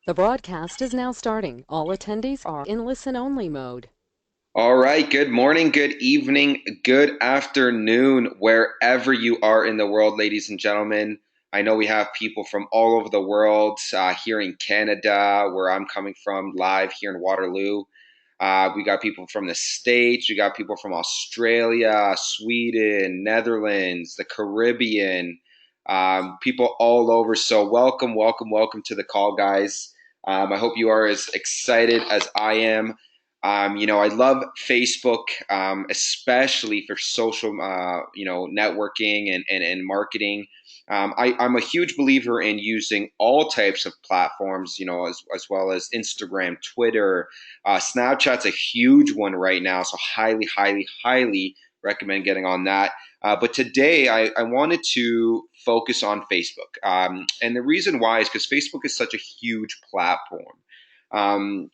The broadcast is now starting. All attendees are in listen-only mode. All right, good morning, good evening, good afternoon, wherever you are in the world, ladies and gentlemen. I know we have people from all over the world here in Canada, where I'm coming from, live here in Waterloo. We got people from the States, we got people from Australia, Sweden, Netherlands, the Caribbean, people all over. So, welcome, welcome, welcome to the call, guys. I hope you are as excited as I am. I love Facebook, especially for social, networking and marketing. I'm a huge believer in using all types of platforms, as well as Instagram, Twitter. Snapchat's a huge one right now, so highly, highly, highly recommend getting on that. But today I wanted to focus on Facebook. And the reason why is because Facebook is such a huge platform. Um,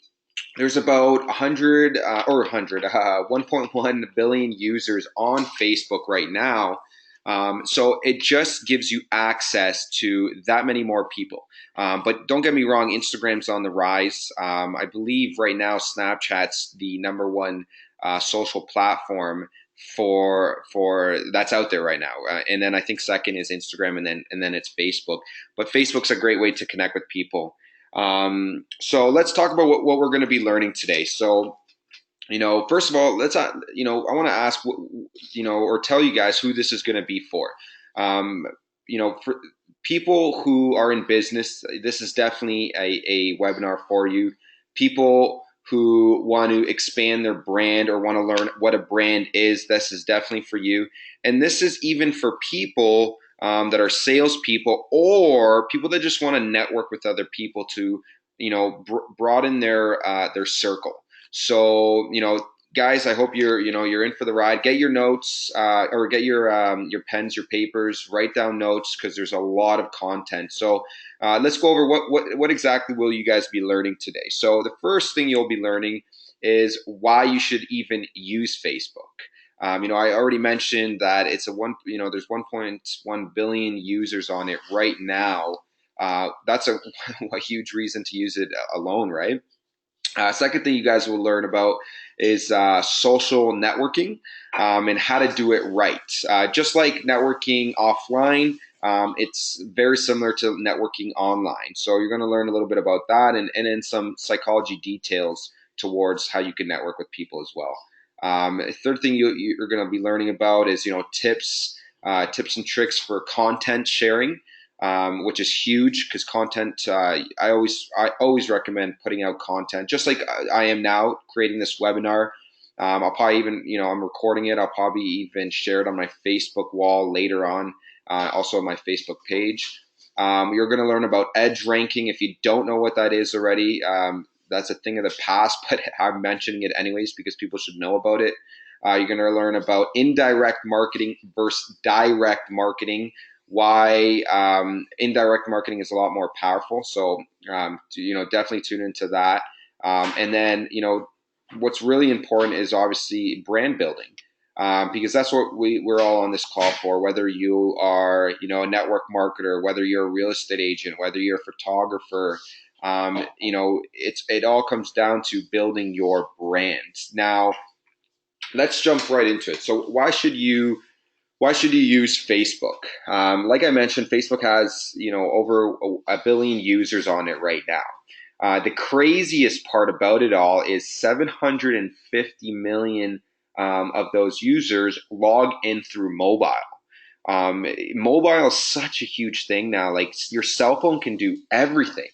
there's about 100 1.1 billion users on Facebook right now. So it just gives you access to that many more people. But don't get me wrong, Instagram's on the rise. I believe right now Snapchat's the number one social platform for that's out there right now. And then I think second is Instagram, and then it's Facebook. But Facebook's a great way to connect with people. So let's talk about what we're going to be learning today. So, first of all, I want to ask, or tell you guys who this is going to be for. Um, for people who are in business, this is definitely a webinar for you. People who want to expand their brand or want to learn what a brand is, this is definitely for you. And this is even for people that are salespeople or people that just want to network with other people to, broaden their circle. So, guys, I hope you're in for the ride. Get your notes or get your pens, your papers, write down notes because there's a lot of content. So let's go over what exactly will you guys be learning today. So the first thing you'll be learning is why you should even use Facebook. I already mentioned that there's 1.1 billion users on it right now. That's a huge reason to use it alone, right? Second thing you guys will learn about is social networking and how to do it right. Just like networking offline, it's very similar to networking online. So you're going to learn a little bit about that and then some psychology details towards how you can network with people as well. Third thing you're going to be learning about is tips and tricks for content sharing, which is huge because content. I always recommend putting out content, just like I am now creating this webinar. I'll probably even I'm recording it. I'll probably even share it on my Facebook wall later on, also on my Facebook page. You're going to learn about edge ranking. If you don't know what that is already, that's a thing of the past, but I'm mentioning it anyways because people should know about it. You're going to learn about indirect marketing versus direct marketing, why indirect marketing is a lot more powerful. So, definitely tune into that. And then, what's really important is obviously brand building. Because that's what we're all on this call for, whether you are, a network marketer, whether you're a real estate agent, whether you're a photographer, it all comes down to building your brand. Now, let's jump right into it. So why should you use Facebook? Like I mentioned, Facebook has over a billion users on it right now. The craziest part about it all is 750 million of those users log in through mobile. Mobile is such a huge thing now. Like your cell phone can do everything.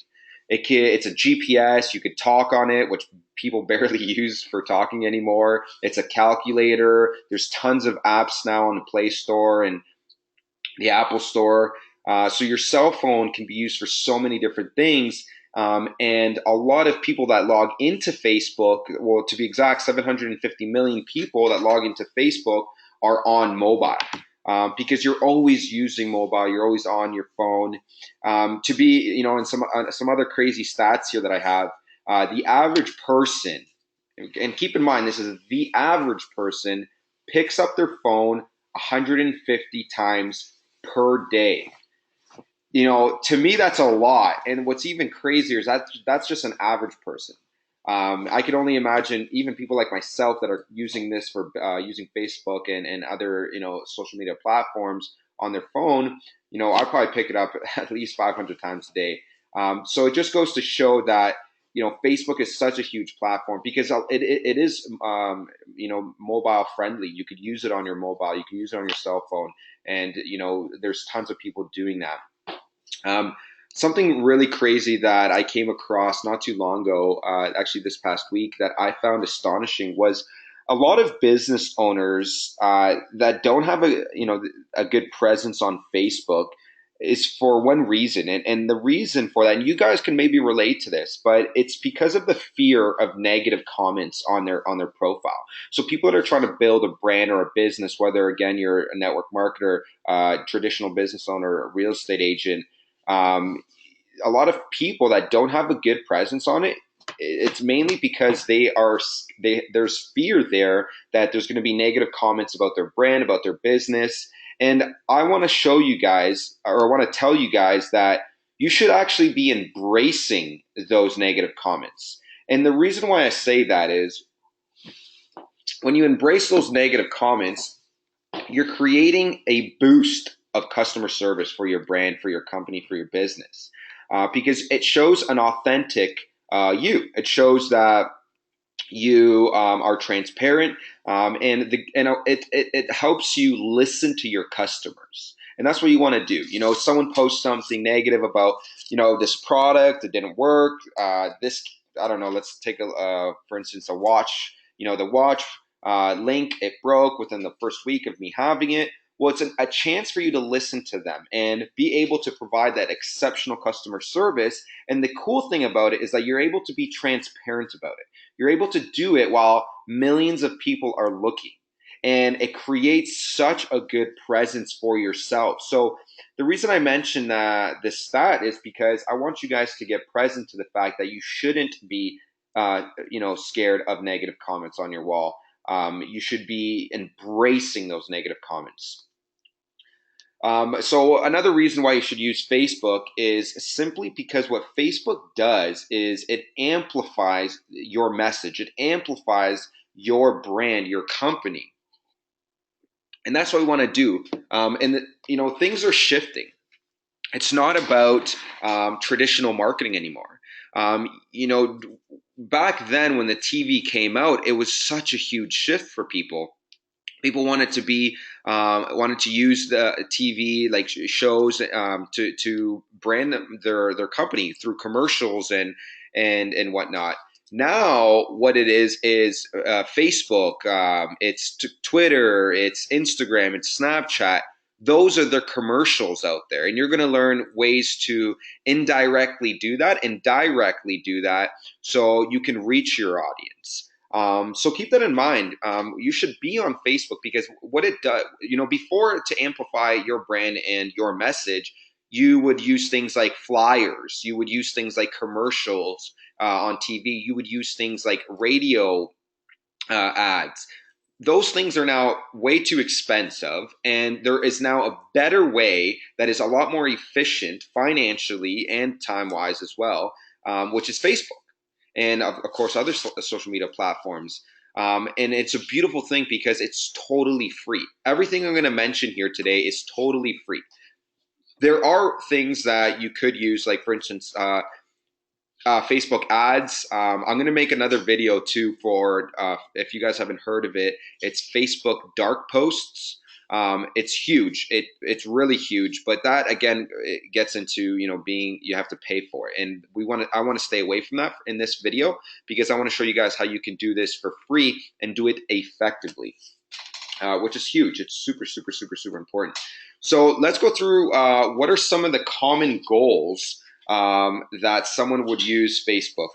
It's a GPS. You could talk on it, which people barely use for talking anymore. It's a calculator. There's tons of apps now on the Play Store and the Apple Store. So your cell phone can be used for so many different things. And a lot of people that log into Facebook, well, to be exact, 750 million people that log into Facebook are on mobile. Because you're always using mobile, you're always on your phone. To be, and some other crazy stats here that I have, the average person, and keep in mind this is the average person, picks up their phone 150 times per day. To me, that's a lot. And what's even crazier is that's just an average person. I could only imagine even people like myself that are using this for using Facebook and other social media platforms on their phone. I probably pick it up at least 500 times a day. So it just goes to show that Facebook is such a huge platform because it is mobile friendly. You could use it on your mobile, you can use it on your cell phone, and there's tons of people doing that. Um, Something really crazy that I came across not too long ago, actually this past week, that I found astonishing was a lot of business owners that don't have a good presence on Facebook is for one reason, and the reason for that, and you guys can maybe relate to this, but it's because of the fear of negative comments on their profile. So people that are trying to build a brand or a business, whether again you're a network marketer, traditional business owner, a real estate agent, um, a lot of people that don't have a good presence on it, it's mainly because there's fear there that there's going to be negative comments about their brand, about their business. And I want to show you guys, or I want to tell you guys, that you should actually be embracing those negative comments. And the reason why I say that is when you embrace those negative comments, you're creating a boost of customer service for your brand, for your company, for your business, because it shows an authentic you. It shows that you are transparent, and it helps you listen to your customers. And that's what you want to do. If someone posts something negative about this product, it didn't work. This I don't know. Let's take for instance, a watch. The watch link, it broke within the first week of me having it. Well, it's a chance for you to listen to them and be able to provide that exceptional customer service. And the cool thing about it is that you're able to be transparent about it. You're able to do it while millions of people are looking. And it creates such a good presence for yourself. So the reason I mention this stat is because I want you guys to get present to the fact that you shouldn't be, scared of negative comments on your wall. You should be embracing those negative comments. So another reason why you should use Facebook is simply because what Facebook does is it amplifies your message. It amplifies your brand, your company, and that's what we want to do. Things are shifting. It's not about traditional marketing anymore. Back then when the TV came out, it was such a huge shift for people. People wanted to use the TV like shows to brand their company through commercials and whatnot. Now, what it is Facebook, it's Twitter, it's Instagram, it's Snapchat. Those are the commercials out there, and you're going to learn ways to indirectly do that and directly do that, so you can reach your audience. So keep that in mind. You should be on Facebook because what it does, before to amplify your brand and your message, you would use things like flyers, you would use things like commercials on TV, you would use things like radio ads. Those things are now way too expensive, and there is now a better way that is a lot more efficient financially and time wise as well, which is Facebook and of course other social media platforms. And it's a beautiful thing because it's totally free. Everything I'm going to mention here today is totally free. There are things that you could use, like for instance, Facebook ads. I'm going to make another video too for if you guys haven't heard of it. It's Facebook dark posts. It's huge. It's really huge. But that again, it gets into being you have to pay for it, and I want to stay away from that in this video because I want to show you guys how you can do this for free and do it effectively, which is huge. It's super super super super important. So let's go through what are some of the common goals that someone would use Facebook.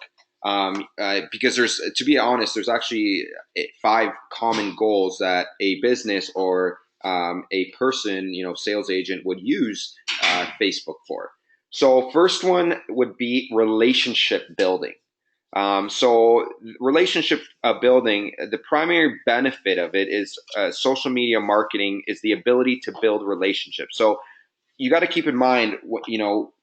Because to be honest, there's actually 5 common goals that a business or a person, sales agent would use Facebook for. So first one would be relationship building. So relationship building, the primary benefit of it is social media marketing is the ability to build relationships. So you got to keep in mind what,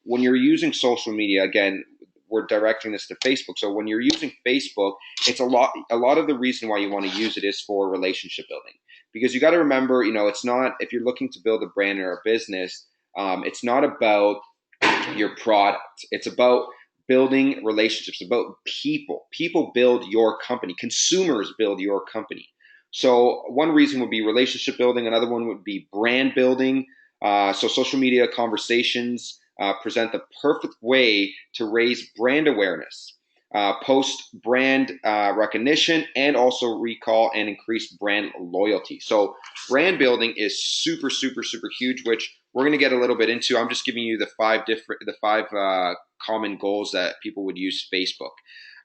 when you're using social media. Again, we're directing this to Facebook. So when you're using Facebook, it's a lot of the reason why you want to use it is for relationship building, because you got to remember, it's not, if you're looking to build a brand or a business, it's not about your product. It's about building relationships, about people. People build your company. Consumers build your company. So one reason would be relationship building. Another one would be brand building. So social media conversations present the perfect way to raise brand awareness, post brand recognition, and also recall and increase brand loyalty. So brand building is super, super, super huge, which we're going to get a little bit into. I'm just giving you the five common goals that people would use Facebook.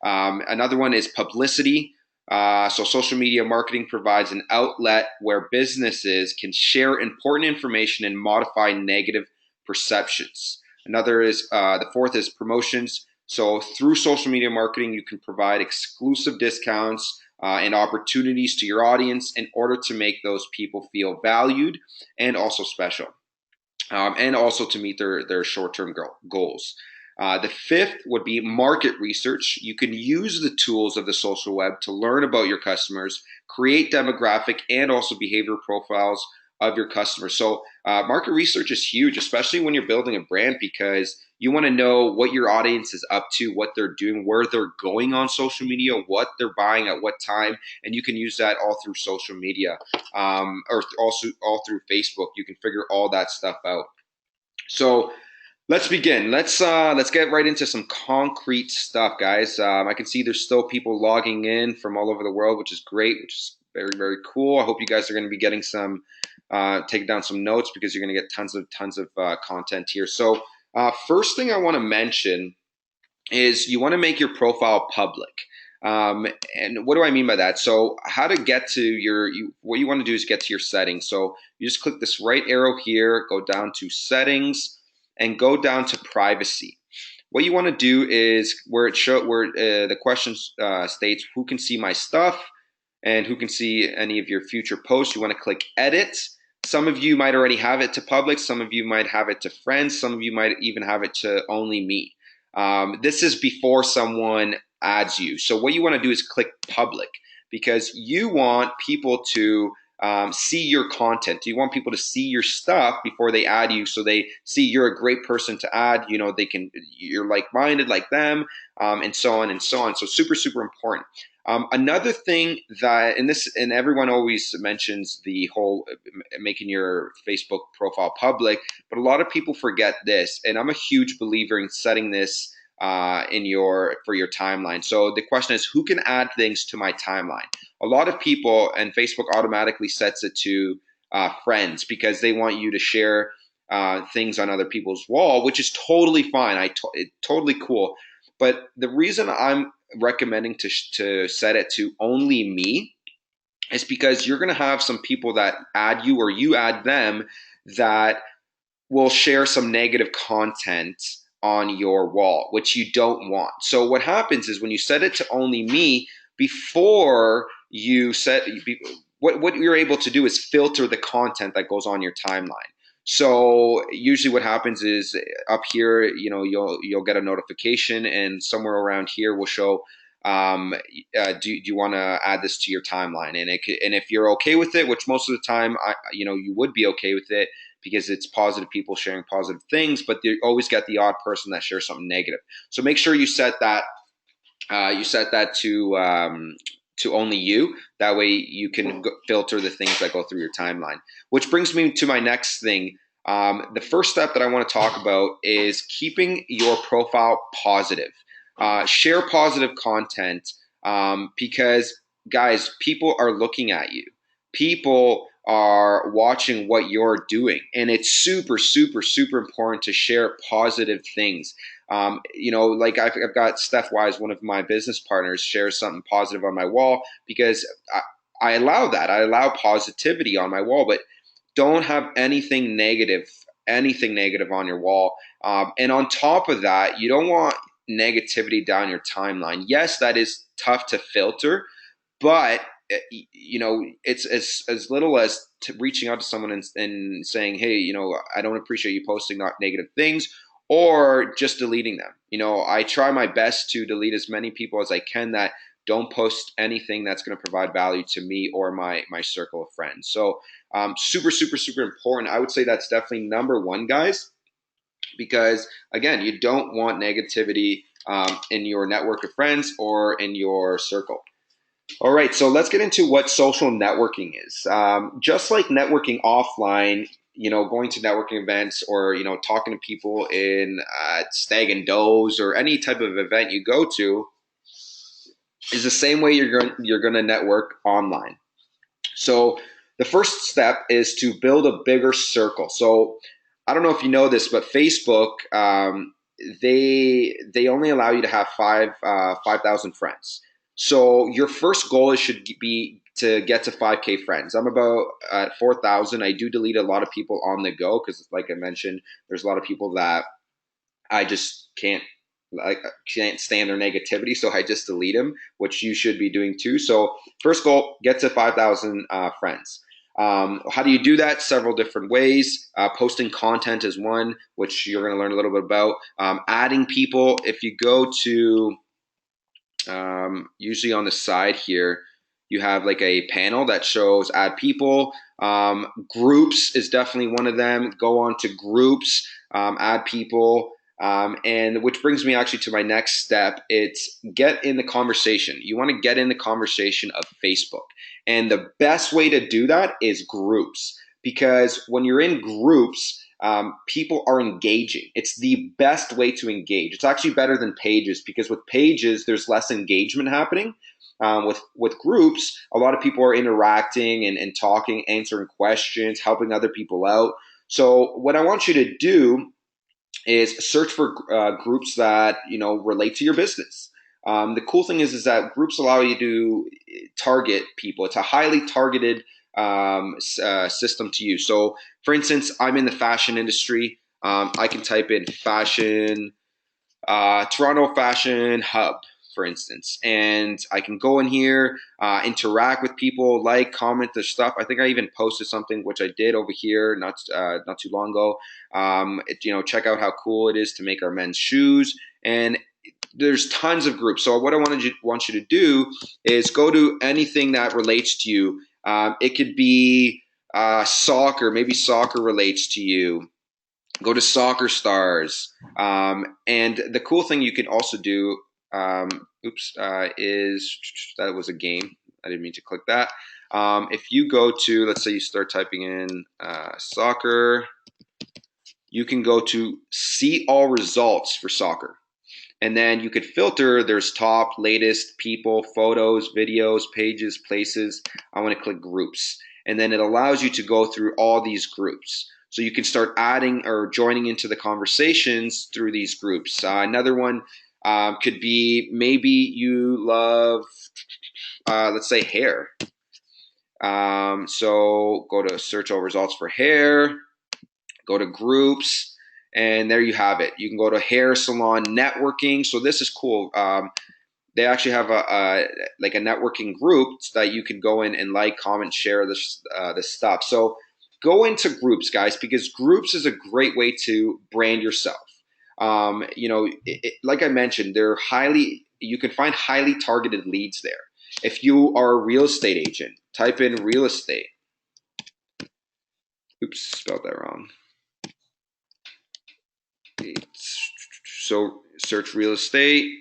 Another one is publicity. So social media marketing provides an outlet where businesses can share important information and modify negative perceptions. Another is the fourth is promotions. So through social media marketing, you can provide exclusive discounts and opportunities to your audience in order to make those people feel valued and also special, and also to meet their short-term goals. The fifth would be market research. You can use the tools of the social web to learn about your customers, create demographic and also behavior profiles of your customers. So market research is huge, especially when you're building a brand, because you want to know what your audience is up to, what they're doing, where they're going on social media, what they're buying at what time, and you can use that all through social media, or also all through Facebook. You can figure all that stuff out. So let's begin. Let's get right into some concrete stuff, guys. I can see there's still people logging in from all over the world, which is great, which is very, very cool. I hope you guys are going to be getting some, taking down some notes, because you're going to get tons of content here. So first thing I want to mention is you want to make your profile public. And what do I mean by that? So how to get to what you want to do is get to your settings. So you just click this right arrow here, go down to settings, and go down to privacy. What you want to do is where the question states who can see my stuff and who can see any of your future posts, you want to click edit. Some of you might already have it to public. Some of you might have it to friends. Some of you might even have it to only me. This is before someone adds you. So what you want to do is click public, because you want people to see your content. You want people to see your stuff before they add you, so they see you're a great person to add. You're like-minded like them, and so on and so on. So super, super important. Another thing and everyone always mentions the whole making your Facebook profile public, but a lot of people forget this, and I'm a huge believer in setting this for your timeline. So the question is, who can add things to my timeline? A lot of people, and Facebook automatically sets it to friends, because they want you to share things on other people's wall, which is totally fine. Totally cool. But the reason I'm recommending to set it to only me is because you're going to have some people that add you or you add them that will share some negative content on your wall, which you don't want. So what happens is when you set it to only me, before you what you're able to do is filter the content that goes on your timeline. So usually what happens is up here, you'll get a notification, and somewhere around here will show, do you want to add this to your timeline? And if you're okay with it, which most of the time, you would be okay with it, because it's positive people sharing positive things, but you always get the odd person that shares something negative. So make sure you set that to only you. That way you can filter the things that go through your timeline. Which brings me to my next thing. The first step that I want to talk about is keeping your profile positive. Share positive content, because, guys, people are looking at you. People are watching what you're doing, and it's super, super, super important to share positive things. Like I've got Steph Wise, one of my business partners, shares something positive on my wall, because I allow that. I allow positivity on my wall, but don't have anything negative on your wall. And on top of that, you don't want negativity down your timeline. Yes, that is tough to filter, but it's as little as reaching out to someone and saying, hey, I don't appreciate you posting not negative things, or just deleting them. I try my best to delete as many people as I can that don't post anything that's going to provide value to me or my circle of friends. So super, super, super important. I would say that's definitely number one, guys, because again, you don't want negativity in your network of friends or in your circle. All right, so let's get into what social networking is. Just like networking offline, going to networking events or talking to people in Stag and Doze or any type of event you go to is the same way you're going to network online. So the first step is to build a bigger circle. So I don't know if you know this, but Facebook they only allow you to have 5,000 friends. So your first goal should be to get to 5K friends. I'm about at 4,000. I do delete a lot of people on the go because, like I mentioned, there's a lot of people that I just can't stand their negativity, so I just delete them, which you should be doing too. So first goal, get to 5,000 friends. How do you do that? Several different ways. Posting content is one, which you're going to learn a little bit about. Adding people. If you go to usually on the side here, you have like a panel that shows add people. Groups is definitely one of them. Go on to groups, add people. And which brings me actually to my next step. It's get in the conversation. You want to get in the conversation of Facebook. And the best way to do that is groups. Because when you're in groups, people are engaging. It's the best way to engage. It's actually better than pages because with pages, there's less engagement happening. With groups, a lot of people are interacting and talking, answering questions, helping other people out. So what I want you to do is search for groups that relate to your business. The cool thing is that groups allow you to target people. It's a highly targeted system to use. So, for instance, I'm in the fashion industry. I can type in fashion, Toronto Fashion Hub, for instance, and I can go in here, interact with people, like, comment their stuff. I think I even posted something, which I did over here not too long ago. Check out how cool it is to make our men's shoes, and there's tons of groups. So what I want you to do is go to anything that relates to you. It could be soccer. Maybe soccer relates to you. Go to Soccer Stars. And the cool thing you can also do, is that was a game. I didn't mean to click that. If you go to, let's say you start typing in soccer, you can go to see all results for soccer. And then you could filter, there's top, latest, people, photos, videos, pages, places. I want to click groups. And then it allows you to go through all these groups. So you can start adding or joining into the conversations through these groups. Another one could be maybe you love, let's say, hair. So go to search all results for hair, go to groups, and there you have it. You can go to hair salon networking. So this is cool. They actually have a networking group that you can go in and like, comment, share this stuff. So go into groups, guys, because groups is a great way to brand yourself. Like I mentioned, you can find highly targeted leads there. If you are a real estate agent, type in real estate. Oops, spelled that wrong. So search real estate,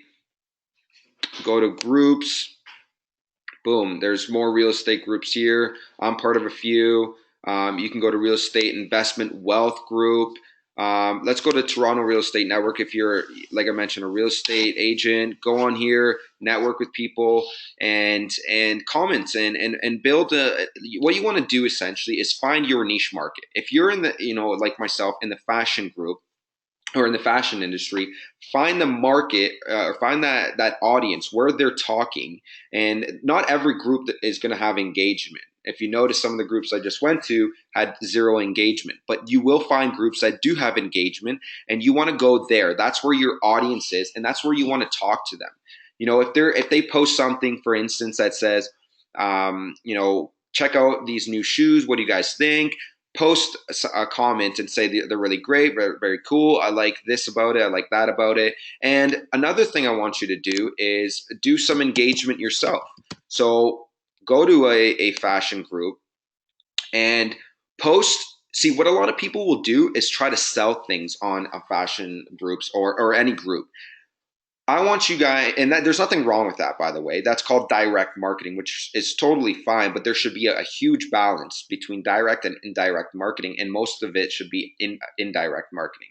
go to groups. Boom, there's more real estate groups here. I'm part of a few. You can go to real estate investment wealth group. Let's go to Toronto Real Estate Network. If you're, like I mentioned, a real estate agent, go on here, network with people, and comments and build what you want to do essentially is find your niche market. If you're in the, like myself, in the fashion group or in the fashion industry, find the market or find that audience where they're talking. And not every group is going to have engagement. If you notice, some of the groups I just went to had zero engagement, but you will find groups that do have engagement, and you want to go there. That's where your audience is, and that's where you want to talk to them. If they post something, for instance, that says, you know, check out these new shoes. What do you guys think? Post a comment and say they're really great, very, very cool. I like this about it. I like that about it. And another thing I want you to do is do some engagement yourself. So go to a fashion group and post. See, what a lot of people will do is try to sell things on a fashion groups or any group. I want you guys, and that, there's nothing wrong with that, by the way. That's called direct marketing, which is totally fine. But there should be a huge balance between direct and indirect marketing, and most of it should be indirect marketing.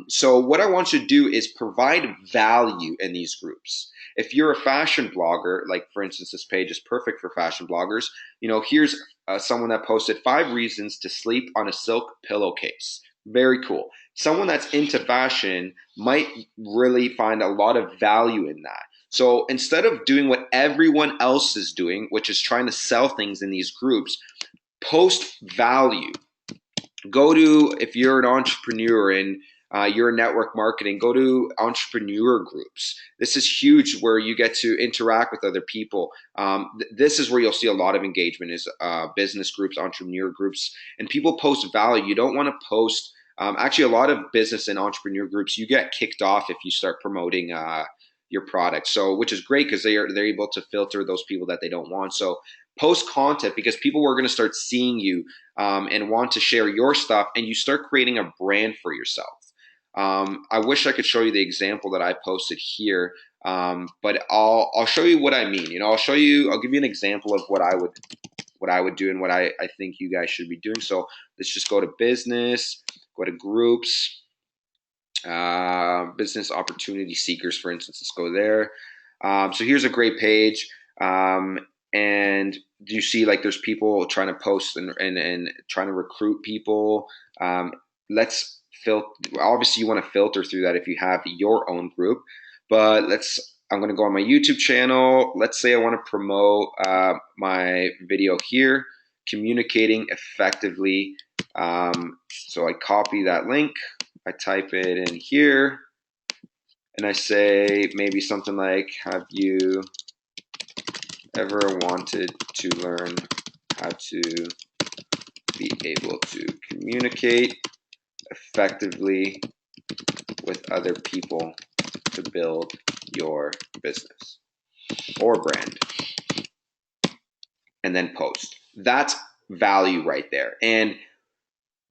So what I want you to do is provide value in these groups. If you're a fashion blogger, like for instance, this page is perfect for fashion bloggers. You know, here's someone that posted 5 reasons to sleep on a silk pillowcase. Very cool. Someone that's into fashion might really find a lot of value in that. So instead of doing what everyone else is doing, which is trying to sell things in these groups, post value. Go to, if you're an entrepreneur and you're in network marketing, go to entrepreneur groups. This is huge where you get to interact with other people. This is where you'll see a lot of engagement is business groups, entrepreneur groups, and people post value. You don't want to post, actually a lot of business and entrepreneur groups, you get kicked off if you start promoting your product. So, which is great because they're able to filter those people that they don't want. So post content because people are going to start seeing you and want to share your stuff, and you start creating a brand for yourself. I wish I could show you the example that I posted here, but I'll show you what I mean. You know, I'll give you an example of what I would do and what I think you guys should be doing. So let's just go to business, go to groups, business opportunity seekers, for instance. Let's go there. So here's a great page. And do you see like there's people trying to post and trying to recruit people? Let's filter. Obviously, you want to filter through that if you have your own group. But I'm going to go on my YouTube channel. Let's say I want to promote my video here, communicating effectively. So I copy that link. I type it in here. And I say maybe something like, have you ever wanted to learn how to be able to communicate effectively with other people to build your business or brand? And then post. That's value right there. And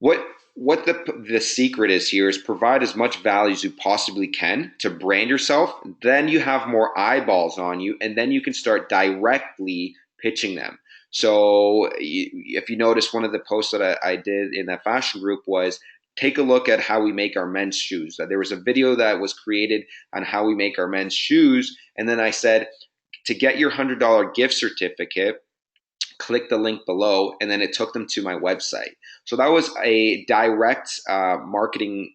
what the secret is here is provide as much value as you possibly can to brand yourself. Then you have more eyeballs on you, and then you can start directly pitching them. So if you notice, one of the posts that I did in that fashion group was take a look at how we make our men's shoes. There was a video that was created on how we make our men's shoes. And then I said, to get your $100 gift certificate, click the link below, and then it took them to my website. So that was a direct marketing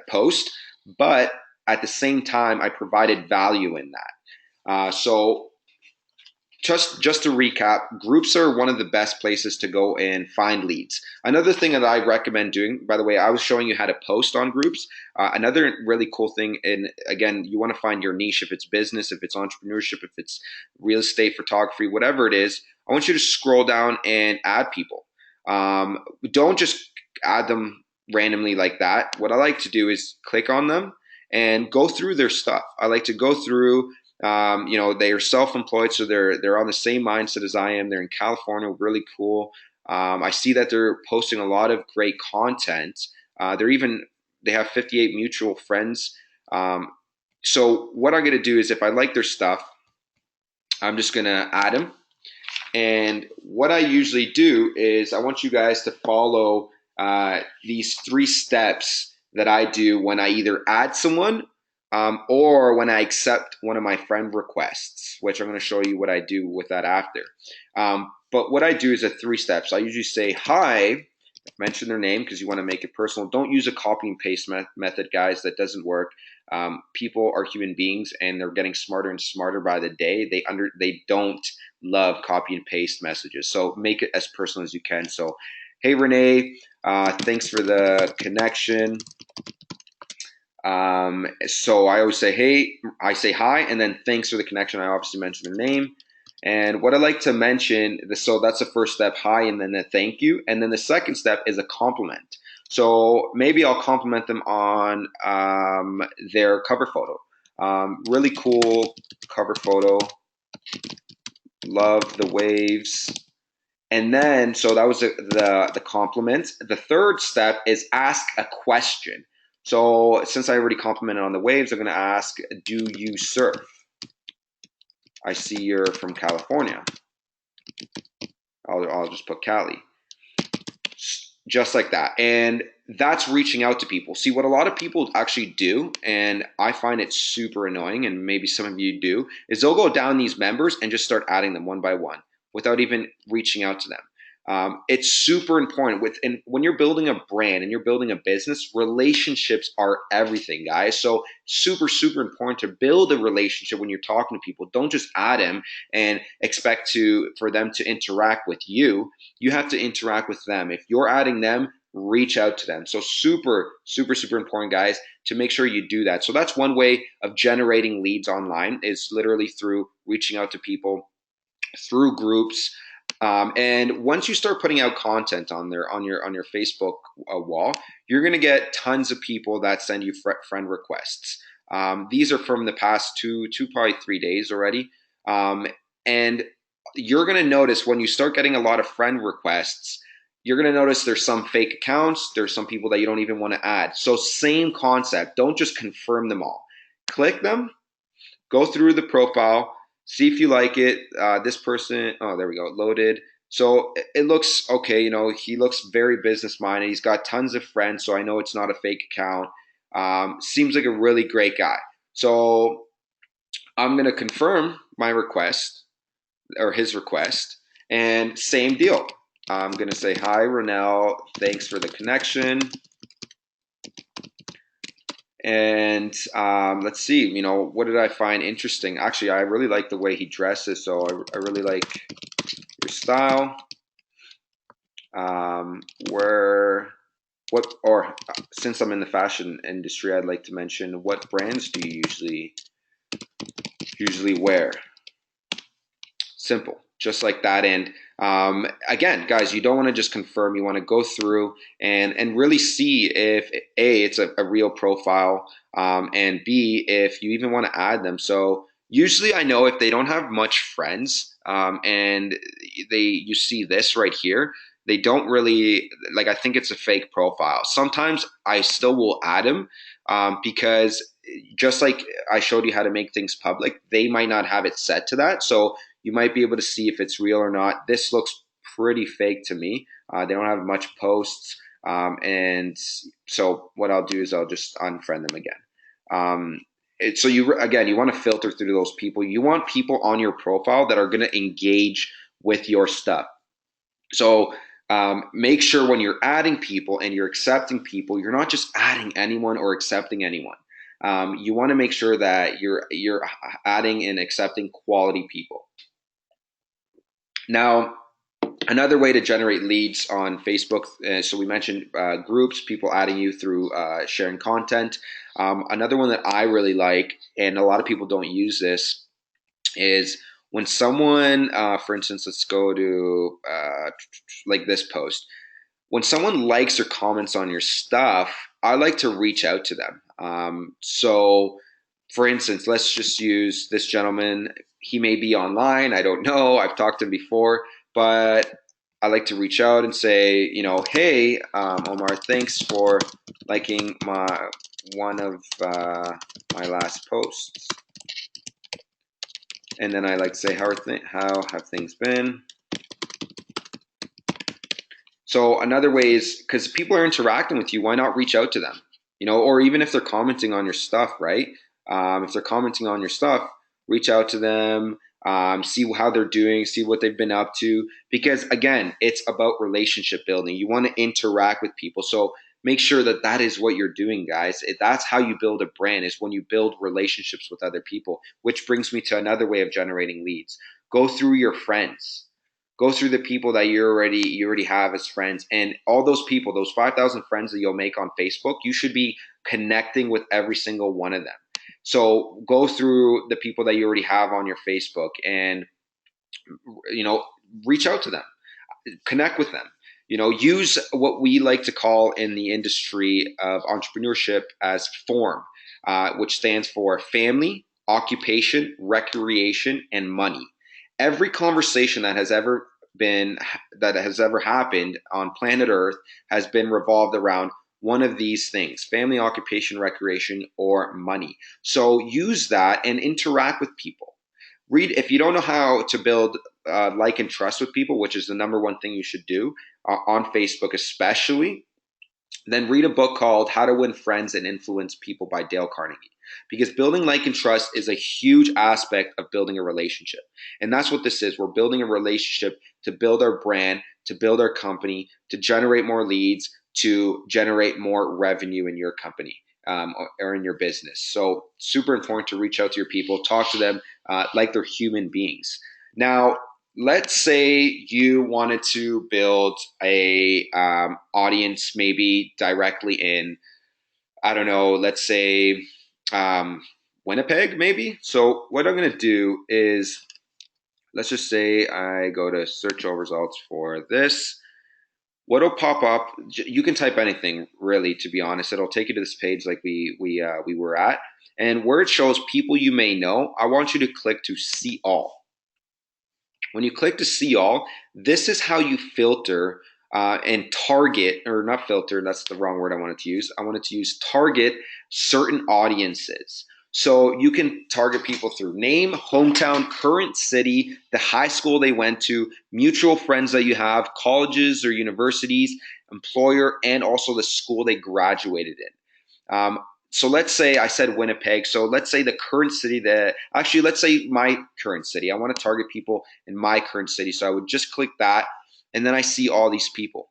post, but at the same time, I provided value in that. So just to recap, groups are one of the best places to go and find leads. Another thing that I recommend doing, by the way, I was showing you how to post on groups. Another really cool thing, and again, you want to find your niche, if it's business, if it's entrepreneurship, if it's real estate, photography, whatever it is. I want you to scroll down and add people. Don't just add them randomly like that. What I like to do is click on them and go through their stuff. I like to go through. They are self-employed, so they're on the same mindset as I am. They're in California, really cool. I see that they're posting a lot of great content. They have 58 mutual friends. So what I'm going to do is, if I like their stuff, I'm just going to add them. And what I usually do is I want you guys to follow these 3 steps that I do when I either add someone or when I accept one of my friend requests, which I'm going to show you what I do with that after. But what I do is 3 steps. I usually say, hi, mention their name because you want to make it personal. Don't use a copy and paste method, guys. That doesn't work. People are human beings, and they're getting smarter and smarter by the day. They don't love copy and paste messages. So make it as personal as you can. So, hey, Renee, thanks for the connection. So I always say, hey, I say hi, and then thanks for the connection. I obviously mention their name. And what I like to mention, so that's the first step, hi, and then a thank you. And then the second step is a compliment. So maybe I'll compliment them on their cover photo. Really cool cover photo. Love the waves. And then, so that was the compliment. The third step is ask a question. So since I already complimented on the waves, I'm going to ask, do you surf? I see you're from California. I'll just put Cali. Just like that. And that's reaching out to people. See, what a lot of people actually do, and I find it super annoying, and maybe some of you do, is they'll go down these members and just start adding them one by one without even reaching out to them. It's super important and when you're building a brand and you're building a business, relationships are everything, guys. So super important to build a relationship when you're talking to people. Don't just add them and expect for them to interact with you. You have to interact with them. If you're adding them, reach out to them. So super important, guys, to make sure you do that. So that's one way of generating leads online, is literally through reaching out to people through groups. And once you start putting out content on your Facebook wall, you're going to get tons of people that send you friend requests. These are from the past two probably 3 days already. And you're going to notice when you start getting a lot of friend requests, you're going to notice there's some fake accounts. There's some people that you don't even want to add. So same concept. Don't just confirm them all. Click them, go through the profile, see if you like it. This person, oh, there we go, loaded. So it looks okay. He looks very business minded. He's got tons of friends, so I know it's not a fake account. Seems like a really great guy. So I'm going to confirm my request or his request, and same deal. I'm going to say, hi, Ronell. Thanks for the connection. And let's see, what did I find interesting? Actually, I really like the way he dresses, so I really like your style. Since I'm in the fashion industry, I'd like to mention, what brands do you usually wear? Simple, just like that. And again, guys, you don't want to just confirm. You want to go through and really see if A, it's a real profile, and B, if you even want to add them. So usually I know if they don't have much friends, and you see this right here, they don't really, like, I think it's a fake profile. Sometimes I still will add them, because just like I showed you how to make things public, they might not have it set to that. So you might be able to see if it's real or not. This looks pretty fake to me. They don't have much posts. And so what I'll do is I'll just unfriend them again. So you want to filter through those people. You want people on your profile that are going to engage with your stuff. So make sure when you're adding people and you're accepting people, you're not just adding anyone or accepting anyone. You want to make sure that you're adding and accepting quality people. Now, another way to generate leads on Facebook, so we mentioned groups, people adding you through sharing content. Another one that I really like, and a lot of people don't use this, is when someone, for instance, let's go to like this post. When someone likes or comments on your stuff, I like to reach out to them. So, for instance, let's just use this gentleman. He may be online. I don't know. I've talked to him before, but I like to reach out and say, hey, Omar, thanks for liking one of my last posts. And then I like to say, how have things been? So another way is, because people are interacting with you, why not reach out to them? Or even if they're commenting on your stuff, right? If they're commenting on your stuff, reach out to them, see how they're doing, see what they've been up to. Because again, it's about relationship building. You want to interact with people. So make sure that is what you're doing, guys. That's how you build a brand, is when you build relationships with other people, which brings me to another way of generating leads. Go through your friends. Go through the people that you already have as friends, and all those people, those 5,000 friends that you'll make on Facebook, you should be connecting with every single one of them. So go through the people that you already have on your Facebook and You know, reach out to them, connect with them. You know, use what we like to call in the industry of entrepreneurship as FORM, which stands for family, occupation, recreation, and money. Every conversation been that has ever happened on planet Earth has been revolved around one of these things: family, occupation, recreation, or money. So use that and interact with people. Read, if you don't know how to build like and trust with people, which is the number one thing you should do on Facebook, especially, then read a book called How to Win Friends and Influence People by Dale Carnegie. Because building like and trust is a huge aspect of building a relationship. And that's what this is. We're building a relationship to build our brand, to build our company, to generate more leads, to generate more revenue in your company, or in your business. So super important to reach out to your people, talk to them like they're human beings. Now, let's say you wanted to build a audience maybe directly in, I don't know, let's say um, Winnipeg maybe. So what I'm going to do is, let's just say I go to search all results for this. What'll pop up? You can type anything, really. To be honest, it'll take you to this page like we were at, and where it shows people you may know. I want you to click to see all. When you click to see all, this is how you filter and target, or not filter, that's the wrong word I wanted to use. I wanted to use target certain audiences. So you can target people through name, hometown, current city, the high school they went to, mutual friends that you have, colleges or universities, employer, and also the school they graduated in. So let's say I said Winnipeg. So let's say the current city that, actually, let's say my current city. I want to target people in my current city. So I would just click that, and then I see all these people.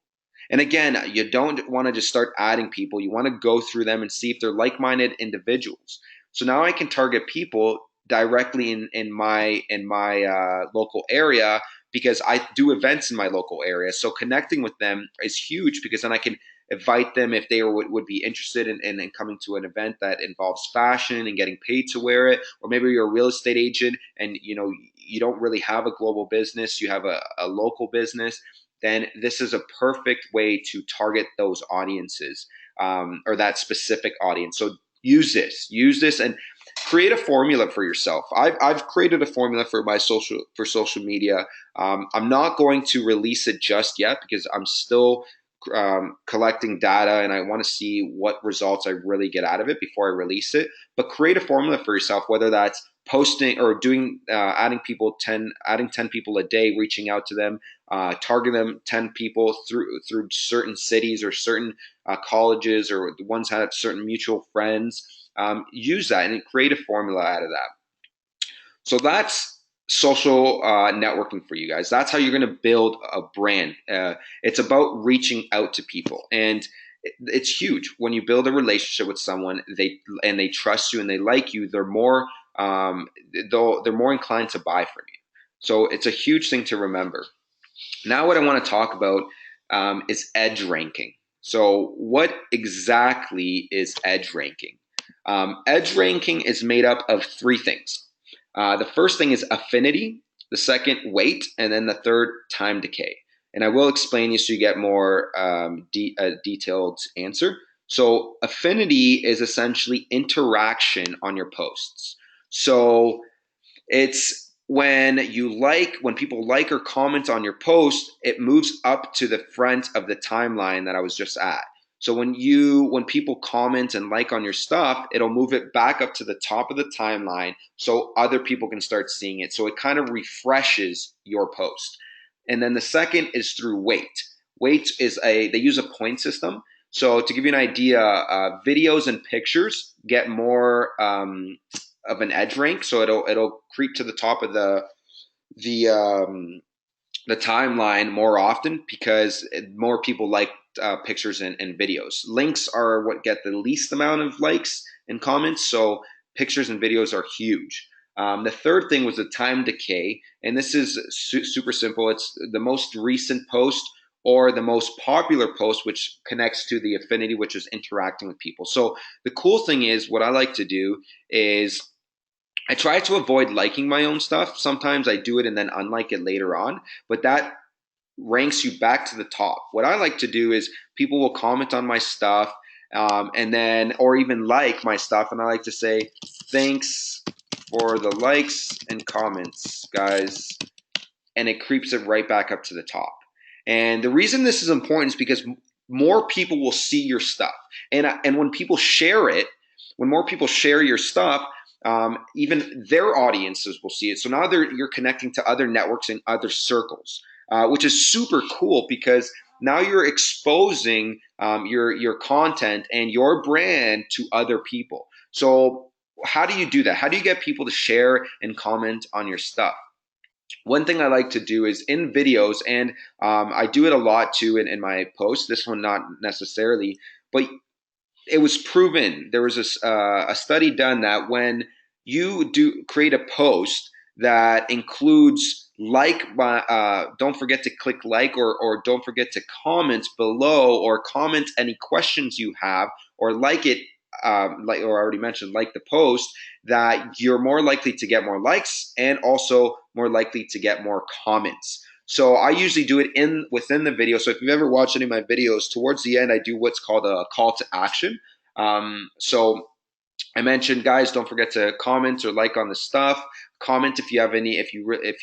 And again, you don't want to just start adding people. You want to go through them and see if they're like-minded individuals. So now I can target people directly in my local area, because I do events in my local area. So connecting with them is huge, because then I can invite them if they would be interested in coming to an event that involves fashion and getting paid to wear it. Or maybe you're a real estate agent and you don't really have a global business, you have a local business. Then this is a perfect way to target those audiences, or that specific audience. So use this and create a formula for yourself. I've created a formula for my social media. I'm not going to release it just yet, because I'm still collecting data, and I want to see what results I really get out of it before I release it. But create a formula for yourself, whether that's posting or doing adding 10 people a day, reaching out to them, target them 10 people through certain cities or certain colleges, or the ones that have certain mutual friends. Use that and create a formula out of that. So that's social networking for you guys. That's how you're going to build a brand. It's about reaching out to people, and it's huge when you build a relationship with someone. They trust you and they like you. They're more they're more inclined to buy from you. So it's a huge thing to remember. Now, what I want to talk about is edge ranking. So, what exactly is edge ranking? Edge ranking is made up of three things. The first thing is affinity, the second, weight, and then the third, time decay. And I will explain you so you get more detailed answer. So, affinity is essentially interaction on your posts. So, it's when people like or comment on your post, it moves up to the front of the timeline that I was just at. So when people comment and like on your stuff, it'll move it back up to the top of the timeline so other people can start seeing it. So it kind of refreshes your post. And then the second is through weight. Weight is they use a point system. So to give you an idea, videos and pictures get more of an edge rank, so it'll creep to the top of the the timeline more often, because more people like pictures and videos. Links are what get the least amount of likes and comments, so pictures and videos are huge. The third thing was the time decay, and this is super simple. It's the most recent post or the most popular post, which connects to the affinity, which is interacting with people. So the cool thing is, what I like to do is I try to avoid liking my own stuff. Sometimes I do it and then unlike it later on, but that ranks you back to the top. What I like to do is people will comment on my stuff, and then, or even like my stuff, and I like to say, thanks for the likes and comments, guys. And it creeps it right back up to the top. And the reason this is important is because more people will see your stuff. And when people share it, when more people share your stuff, even their audiences will see it. So now you're connecting to other networks and other circles, which is super cool because now you're exposing your content and your brand to other people. So how do you do that? How do you get people to share and comment on your stuff? One thing I like to do is in videos, and I do it a lot too in my posts. This one not necessarily, but it was proven. There was a study done that when you do create a post that includes don't forget to click like, or don't forget to comment below, or comment any questions you have, or like it, like, or I already mentioned, like the post, that you're more likely to get more likes and also more likely to get more comments. So I usually do it within the video. So if you've ever watched any of my videos, towards the end I do what's called a call to action. So I mentioned, guys, don't forget to comment or like on the stuff. Comment if you have any, if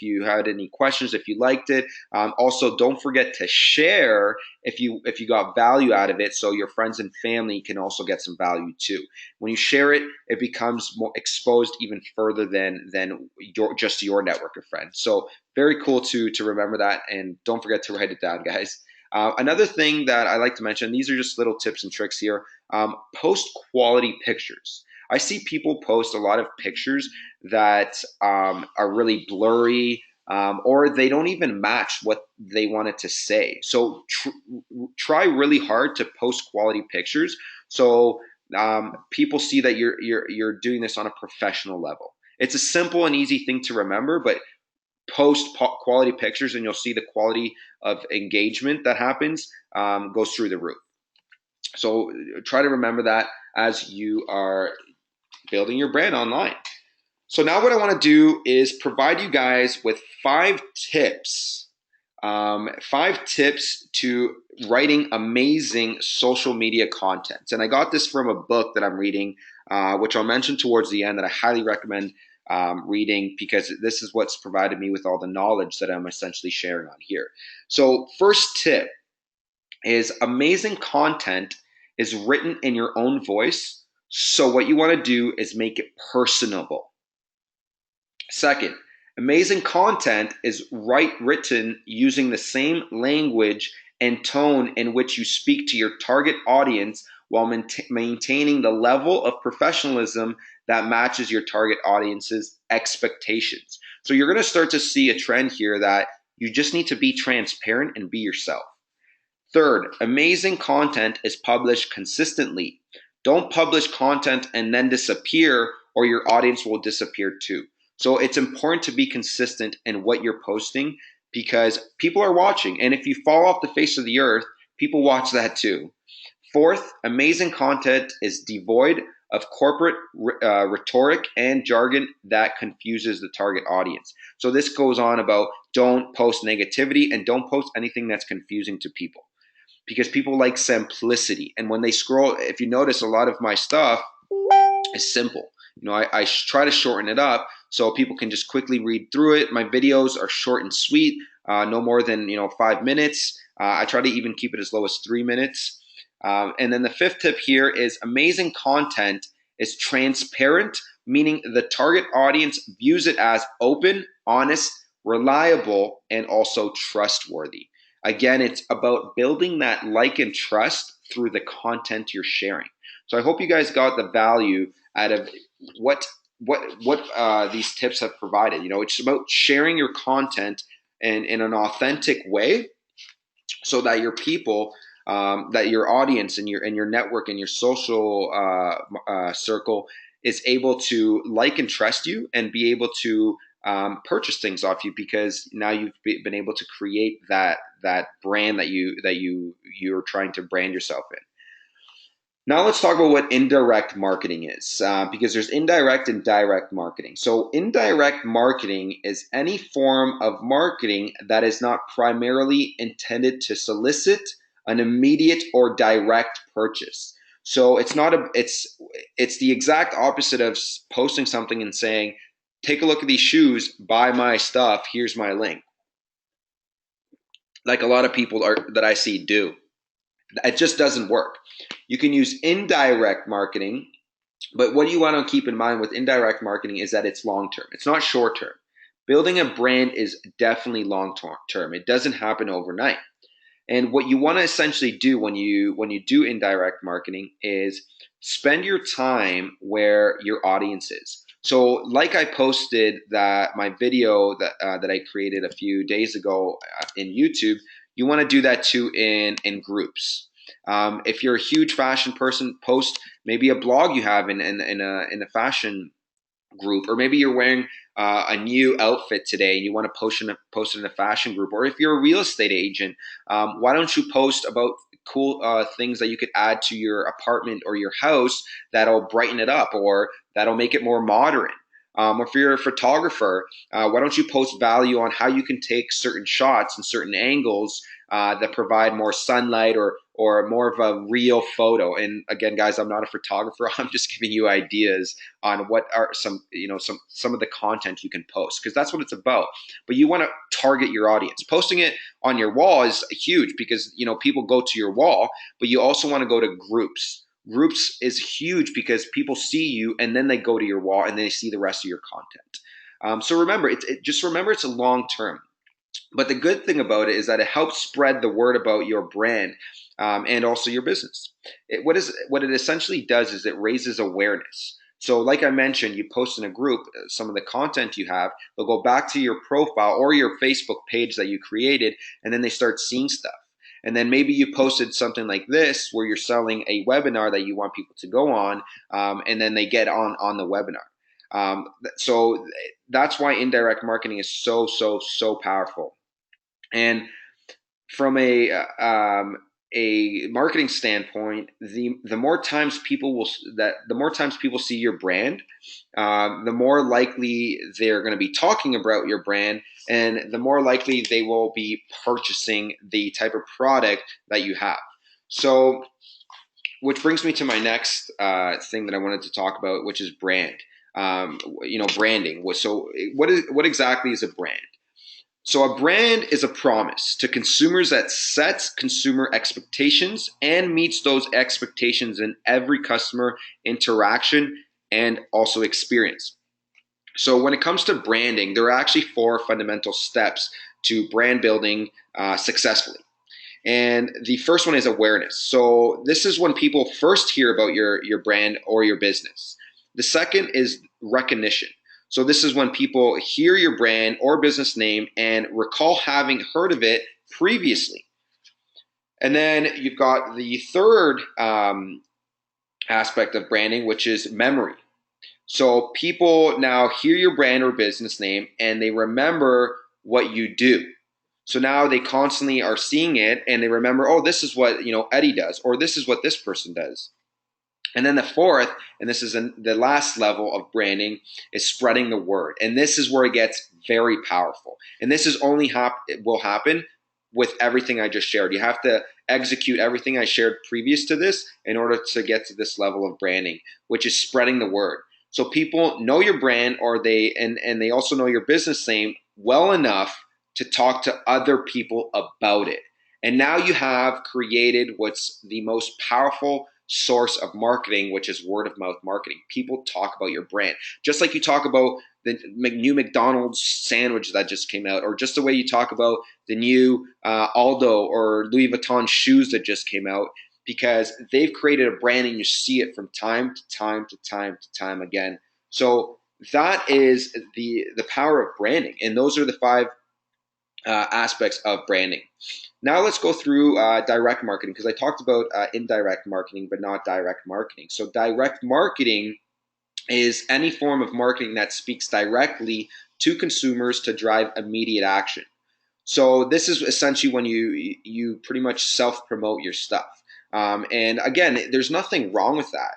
you had any questions, if you liked it. Also, don't forget to share if you got value out of it, so your friends and family can also get some value too. When you share it, it becomes more exposed even further than just your network of friends. So very cool to remember that, and don't forget to write it down, guys. Another thing that I like to mention, these are just little tips and tricks here. Post quality pictures. I see people post a lot of pictures that are really blurry, or they don't even match what they wanted to say. So try really hard to post quality pictures, so people see that you're doing this on a professional level. It's a simple and easy thing to remember, but post quality pictures and you'll see the quality of engagement that happens goes through the roof. So try to remember that as you are building your brand online. So now what I want to do is provide you guys with 5 tips. 5 tips to writing amazing social media content. And I got this from a book that I'm reading, which I'll mention towards the end, that I highly recommend reading, because this is what's provided me with all the knowledge that I'm essentially sharing on here. So first tip is amazing content is written in your own voice. So what you want to do is make it personable. Second, amazing content is written using the same language and tone in which you speak to your target audience, while maintaining the level of professionalism that matches your target audience's expectations. So you're going to start to see a trend here that you just need to be transparent and be yourself. Third, amazing content is published consistently. Don't publish content and then disappear, or your audience will disappear too. So it's important to be consistent in what you're posting, because people are watching. And if you fall off the face of the earth, people watch that too. Fourth, amazing content is devoid of corporate rhetoric and jargon that confuses the target audience. So this goes on about don't post negativity and don't post anything that's confusing to people, because people like simplicity. And when they scroll, if you notice, a lot of my stuff is simple. I try to shorten it up so people can just quickly read through it. My videos are short and sweet, no more than 5 minutes. I try to even keep it as low as 3 minutes. And then the fifth tip here is amazing content is transparent, meaning the target audience views it as open, honest, reliable, and also trustworthy. Again, it's about building that like and trust through the content you're sharing. So I hope you guys got the value out of what these tips have provided. It's about sharing your content in an authentic way, so that your people, that your audience and your network and your social circle is able to like and trust you and be able to purchase things off you, because now you've been able to create that brand that you're trying to brand yourself in. Now let's talk about what indirect marketing is, because there's indirect and direct marketing. So indirect marketing is any form of marketing that is not primarily intended to solicit an immediate or direct purchase. So it's the exact opposite of posting something and saying, "Take a look at these shoes, buy my stuff, here's my link," like a lot of people are that I see do. It just doesn't work. You can use indirect marketing, but what you want to keep in mind with indirect marketing is that it's long term. It's not short term. Building a brand is definitely long term. It doesn't happen overnight. And what you want to essentially do when you do indirect marketing is spend your time where your audience is. So, like I posted that my video that I created a few days ago in YouTube, you want to do that too in groups. If you're a huge fashion person, post maybe a blog you have in a fashion group, or maybe you're wearing a new outfit today and you want to post it in a fashion group, or if you're a real estate agent, why don't you post about cool things that you could add to your apartment or your house that'll brighten it up or that'll make it more modern. Or if you're a photographer, why don't you post value on how you can take certain shots and certain angles that provide more sunlight or more of a real photo. And again, guys, I'm not a photographer. I'm just giving you ideas on what are some of the content you can post, because that's what it's about. But you want to target your audience. Posting it on your wall is huge because people go to your wall, but you also want to go to groups. Groups is huge because people see you and then they go to your wall and they see the rest of your content. So remember, just remember it's a long term. But the good thing about it is that it helps spread the word about your brand, and also your business. What it essentially does is it raises awareness. So, like I mentioned, you post in a group some of the content you have. They'll go back to your profile or your Facebook page that you created, and then they start seeing stuff. And then maybe you posted something like this where you're selling a webinar that you want people to go on, and then they get on the webinar. So that's why indirect marketing is so powerful. And from a marketing standpoint, the more times people see your brand, the more likely they're going to be talking about your brand, and the more likely they will be purchasing the type of product that you have. So, which brings me to my next thing that I wanted to talk about, which is brand. Branding. So, what exactly is a brand? So a brand is a promise to consumers that sets consumer expectations and meets those expectations in every customer interaction and also experience. So when it comes to branding, there are actually four fundamental steps to brand building successfully. And the first one is awareness. So this is when people first hear about your brand or your business. The second is recognition. So this is when people hear your brand or business name and recall having heard of it previously. And then you've got the third aspect of branding, which is memory. So people now hear your brand or business name and they remember what you do. So now they constantly are seeing it and they remember, oh, this is what Eddie does, or this is what this person does. And then the fourth, and this is the last level of branding, is spreading the word. And this is where it gets very powerful. And this is only it will happen with everything I just shared. You have to execute everything I shared previous to this in order to get to this level of branding, which is spreading the word. So people know your brand, or they also know your business name well enough to talk to other people about it. And now you have created what's the most powerful source of marketing, which is word of mouth marketing. People talk about your brand, just like you talk about the new McDonald's sandwich that just came out, or just the way you talk about the new Aldo or Louis Vuitton shoes that just came out, because they've created a brand and you see it from time to time to time to time again. So that is the power of branding, and those are the five aspects of branding. Now let's go through direct marketing, because I talked about indirect marketing, but not direct marketing. So direct marketing is any form of marketing that speaks directly to consumers to drive immediate action. So this is essentially when you pretty much self-promote your stuff. And again, there's nothing wrong with that.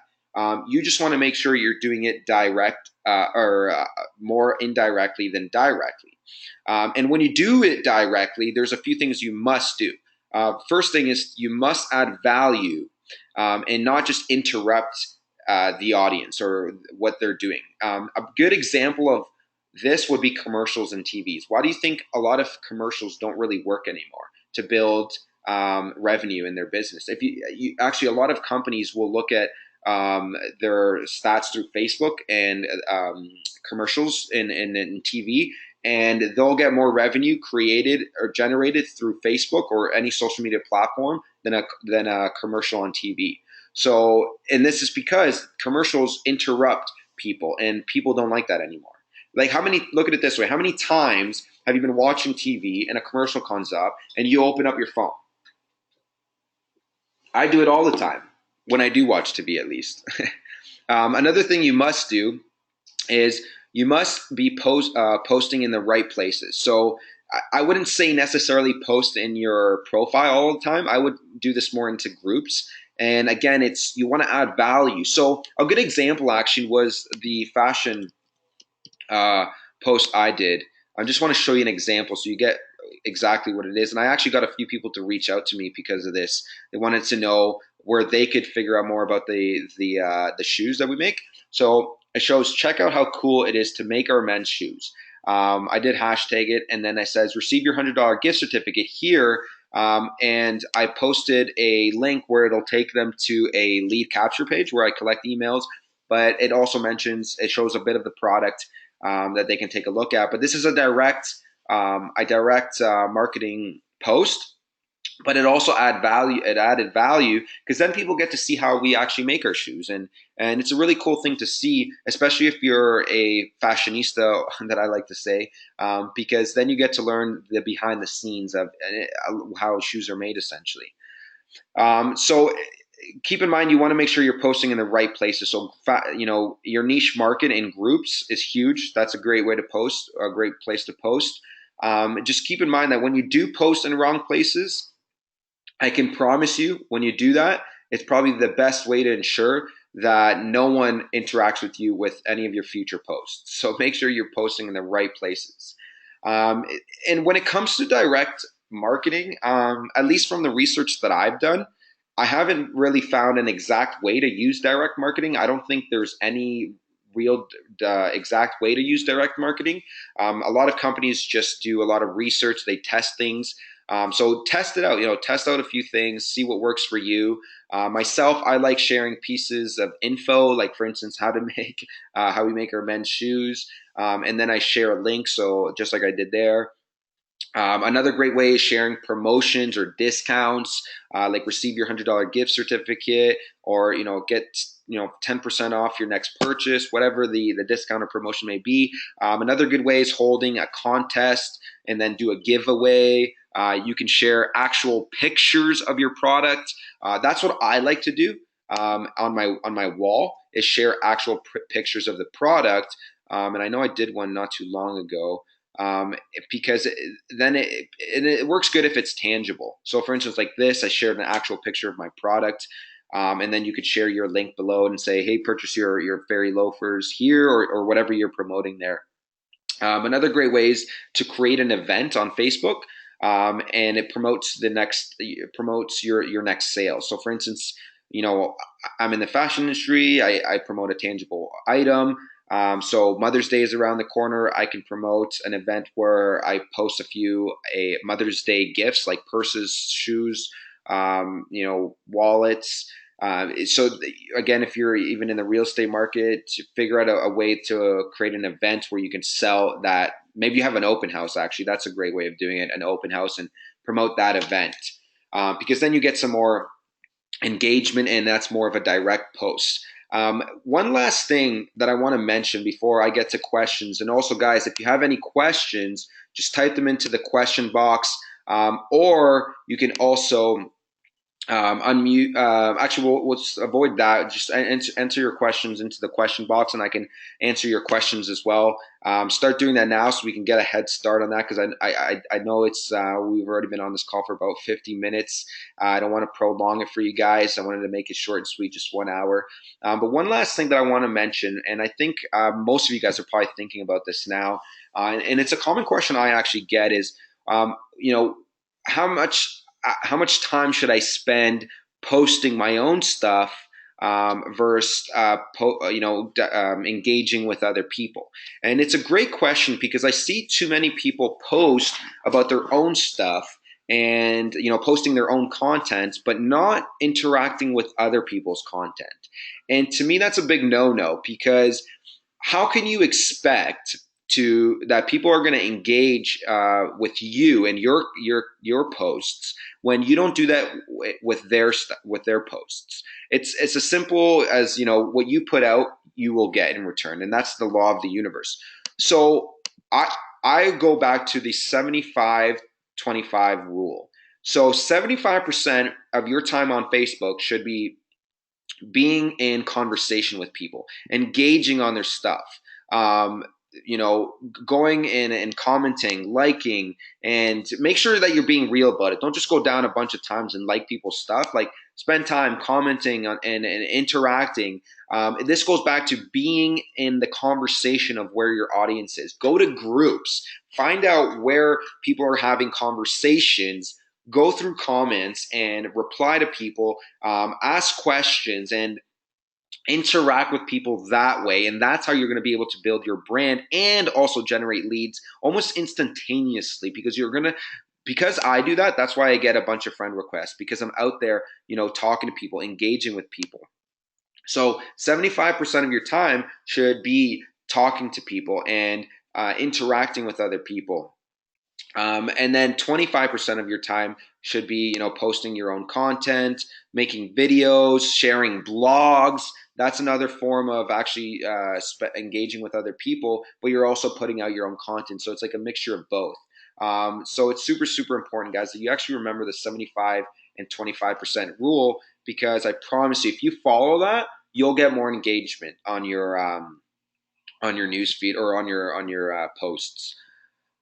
You just want to make sure you're doing it direct or more indirectly than directly. And when you do it directly, there's a few things you must do. First thing is you must add value and not just interrupt the audience or what they're doing. A good example of this would be commercials and TVs. Why do you think a lot of commercials don't really work anymore to build revenue in their business? If you actually, a lot of companies will look at their stats through Facebook and commercials in TV, and they'll get more revenue created or generated through Facebook or any social media platform than a commercial on TV. So, and this is because commercials interrupt people, and people don't like that anymore. Like, how many? Look at it this way: how many times have you been watching TV and a commercial comes up, and you open up your phone? I do it all the time when I do watch TV, at least. Another thing you must do is you must be posting in the right places. So I wouldn't say necessarily post in your profile all the time. I would do this more into groups. And again, it's you want to add value. So a good example actually was the fashion uh, post I did. I just want to show you an example so you get exactly what it is. And I actually got a few people to reach out to me because of this. They wanted to know where they could figure out more about the shoes that we make. So it shows, check out how cool it is to make our men's shoes. I did hashtag it, and then I says, receive your $100 gift certificate here. And I posted a link where it'll take them to a lead capture page where I collect emails. But it also mentions, it shows a bit of the product that they can take a look at. But this is a direct marketing post, but it also added value because then people get to see how we actually make our shoes, and it's a really cool thing to see, especially if you're a fashionista that I like to say, because then you get to learn the behind the scenes of how shoes are made essentially. So keep in mind you want to make sure you're posting in the right places. So your niche market in groups is huge. That's a great way to post, a great place to post. Just keep in mind that when you do post in wrong places, I can promise you when you do that, it's probably the best way to ensure that no one interacts with you with any of your future posts. So make sure you're posting in the right places. Um, and when it comes to direct marketing, at least from the research that I've done, I haven't really found an exact way to use direct marketing. I don't think there's any real exact way to use direct marketing. A lot of companies just do a lot of research. They test things. So test it out, test out a few things, see what works for you. Myself, I like sharing pieces of info, like for instance, how we make our men's shoes. And then I share a link. So just like I did there. Another great way is sharing promotions or discounts, like receive your $100 gift certificate, or get 10% off your next purchase, whatever the discount or promotion may be. Another good way is holding a contest and then do a giveaway. You can share actual pictures of your product. That's what I like to do on my wall, is share actual pictures of the product. And I know I did one not too long ago. Because then it works good if it's tangible. So for instance, like this, I shared an actual picture of my product. And then you could share your link below and say, hey, purchase your fairy loafers here, or whatever you're promoting there. Another great way is to create an event on Facebook. And it promotes your next sale. So for instance, I'm in the fashion industry. I promote a tangible item. So Mother's Day is around the corner. I can promote an event where I post a Mother's Day gifts like purses, shoes, wallets. Again, if you're even in the real estate market, to figure out a way to create an event where you can sell that. Maybe you have an open house. Actually, that's a great way of doing it. An open house, and promote that event, because then you get some more engagement, and that's more of a direct post. One last thing that I want to mention before I get to questions, and also guys, if you have any questions, just type them into the question box, or you can also Unmute. Actually, we'll just avoid that. Just enter your questions into the question box, and I can answer your questions as well. Start doing that now so we can get a head start on that because I know it's we've already been on this call for about 50 minutes. I don't want to prolong it for you guys. I wanted to make it short and sweet, just 1 hour. But one last thing that I want to mention, and I think most of you guys are probably thinking about this now, and it's a common question I actually get is, you know, how much time should I spend posting my own stuff versus engaging with other people? And it's a great question because I see too many people post about their own stuff and posting their own content but not interacting with other people's content. And to me that's a big no-no because how can you expect to that people are going to engage with you and your posts when you don't do that with their posts? It's as simple as what you put out, you will get in return, and that's the law of the universe. So I go back to the 75-25 rule. So 75% of your time on Facebook should be being in conversation with people, engaging on their stuff, um, going in and commenting, liking, and make sure that you're being real about it. Don't just go down a bunch of times and like people's stuff. Like spend time commenting on, and interacting. This goes back to being in the conversation of where your audience is. Go to groups, find out where people are having conversations, go through comments and reply to people, ask questions, and interact with people that way. And that's how you're going to be able to build your brand and also generate leads almost instantaneously because I do that. That's why I get a bunch of friend requests because I'm out there, talking to people, engaging with people. So 75% of your time should be talking to people and interacting with other people. And then 25% of your time should be, posting your own content, making videos, sharing blogs. That's another form of actually engaging with other people, but you're also putting out your own content. So it's like a mixture of both. So it's super, super important, guys, that you actually remember the 75 and 25% rule because I promise you, if you follow that, you'll get more engagement on your news feed or on your posts.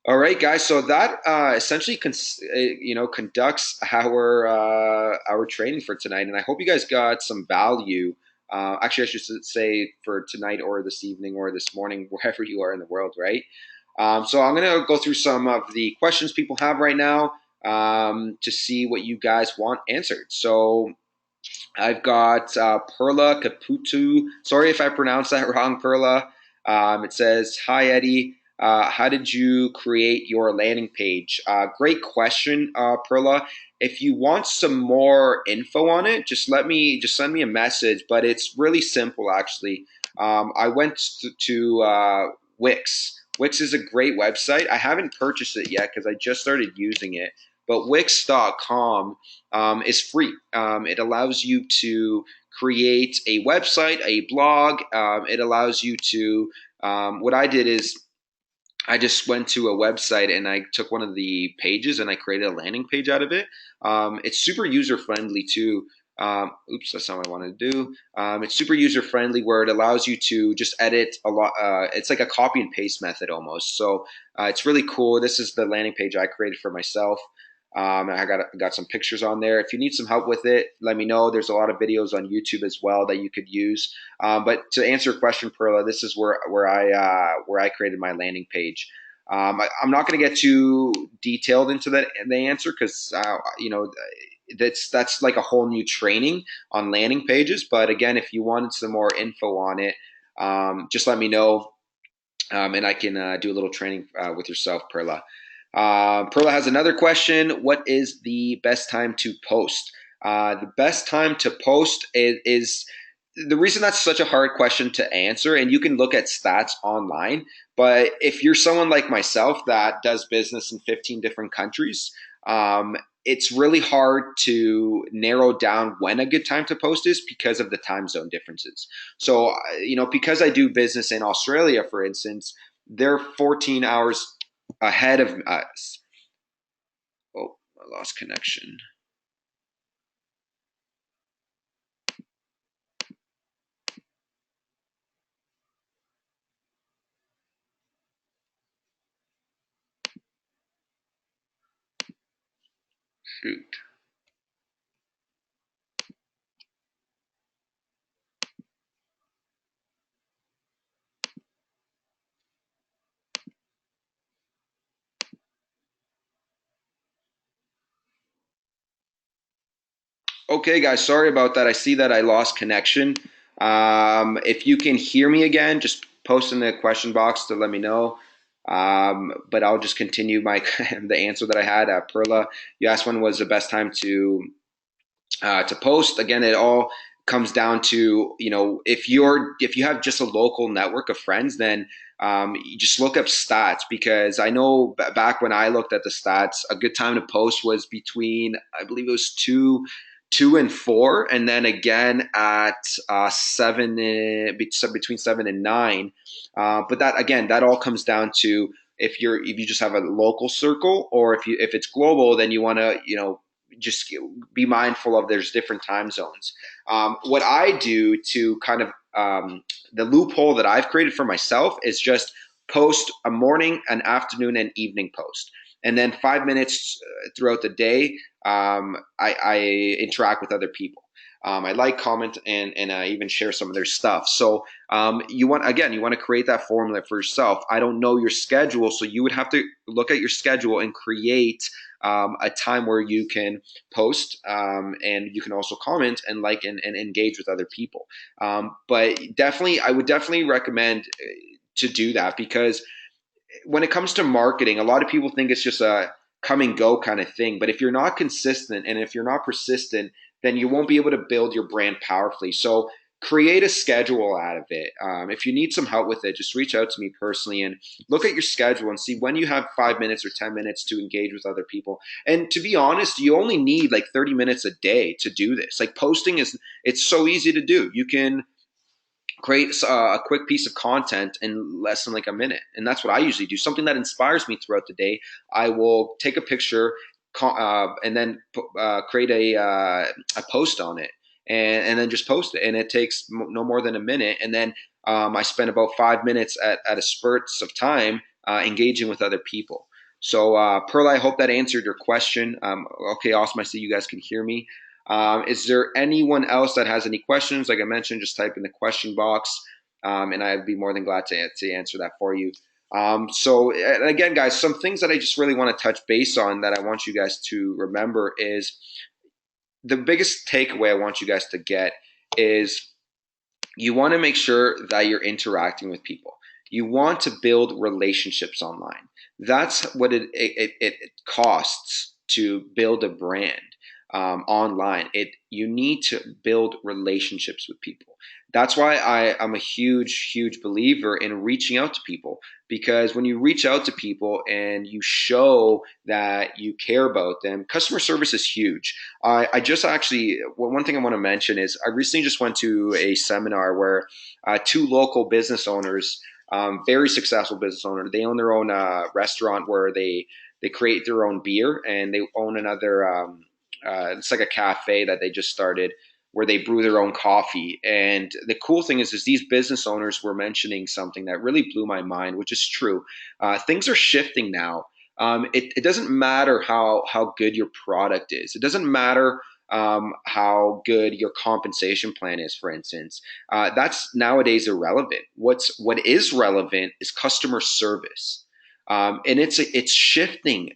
All right, guys. So that essentially, conducts our training for tonight, and I hope you guys got some value. Actually, I should say for tonight or this evening or this morning, wherever you are in the world, right? So I'm gonna go through some of the questions people have right now to see what you guys want answered. So I've got Perla Caputu. Sorry if I pronounced that wrong, Perla. It says, "Hi Eddie, how did you create your landing page?" Great question, Perla. If you want some more info on it, just send me a message. But it's really simple, actually. I went to Wix. Wix is a great website. I haven't purchased it yet because I just started using it. But Wix.com is free. It allows you to create a website, a blog. It allows you to. What I did is I just went to a website and I took one of the pages and I created a landing page out of it. It's super user friendly too. Oops, that's not what I wanted to do. It's super user friendly where it allows you to just edit a lot. It's like a copy and paste method almost. So it's really cool. This is the landing page I created for myself. I got some pictures on there. If you need some help with it, let me know. There's a lot of videos on YouTube as well that you could use. But to answer your question, Perla, this is where I created my landing page. I'm not going to get too detailed into the answer because that's like a whole new training on landing pages. But again, if you wanted some more info on it, just let me know, and I can do a little training with yourself, Perla. Perla has another question. What is the best time to post? The best time to post is the reason that's such a hard question to answer, and you can look at stats online. But if you're someone like myself that does business in 15 different countries, it's really hard to narrow down when a good time to post is because of the time zone differences. So, because I do business in Australia, for instance, they're 14 hours ahead of us. Oh, I lost connection. Shoot. Okay, guys, sorry about that. I see that I lost connection. If you can hear me again, just post in the question box to let me know. But I'll just continue my the answer that I had. Perla, you asked when was the best time to post. Again, it all comes down to, if you have just a local network of friends, then you just look up stats, because I know back when I looked at the stats, a good time to post was between, I believe it was two and four, and then again at seven, between 7 and 9. But that, again, that all comes down to if you just have a local circle, or if it's global, then you want to, just be mindful of there's different time zones. What I do to kind of the loophole that I've created for myself is just post a morning, an afternoon, and evening post, and then 5 minutes throughout the day. I interact with other people. I like, comment, and I even share some of their stuff. So you want to create that formula for yourself. I don't know your schedule, so you would have to look at your schedule and create a time where you can post, and you can also comment and like and engage with other people. But definitely, I would definitely recommend to do that, because when it comes to marketing, a lot of people think it's just a come and go kind of thing. But if you're not consistent and if you're not persistent, then you won't be able to build your brand powerfully. So create a schedule out of it. If you need some help with it, just reach out to me personally and look at your schedule and see when you have 5 minutes or 10 minutes to engage with other people. And to be honest, you only need like 30 minutes a day to do this. Like, posting it's so easy to do. You can create a quick piece of content in less than like a minute, and that's what I usually do. Something that inspires me throughout the day, I will take a picture, and then create a post on it, and then just post it, and it takes no more than a minute, and then I spend about 5 minutes at a spurts of time engaging with other people. So Pearl, I hope that answered your question. Okay, awesome. I see you guys can hear me. Is there anyone else that has any questions? Like I mentioned, just type in the question box, and I'd be more than glad to answer that for you. So, and again, guys, some things that I just really want to touch base on that I want you guys to remember is the biggest takeaway I want you guys to get is you want to make sure that you're interacting with people. You want to build relationships online. That's what it costs to build a brand online. You need to build relationships with people. That's why I'm a huge believer in reaching out to people, because when you reach out to people and you show that you care about them, customer service is huge. I just actually, one thing I want to mention is I recently just went to a seminar where two local business owners, very successful business owner, they own their own restaurant where they create their own beer, and they own another. It's like a cafe that they just started where they brew their own coffee. And the cool thing is these business owners were mentioning something that really blew my mind, which is true. Things are shifting now. It doesn't matter how good your product is. It doesn't matter how good your compensation plan is, for instance. That's nowadays irrelevant. What is relevant is customer service. And it's shifting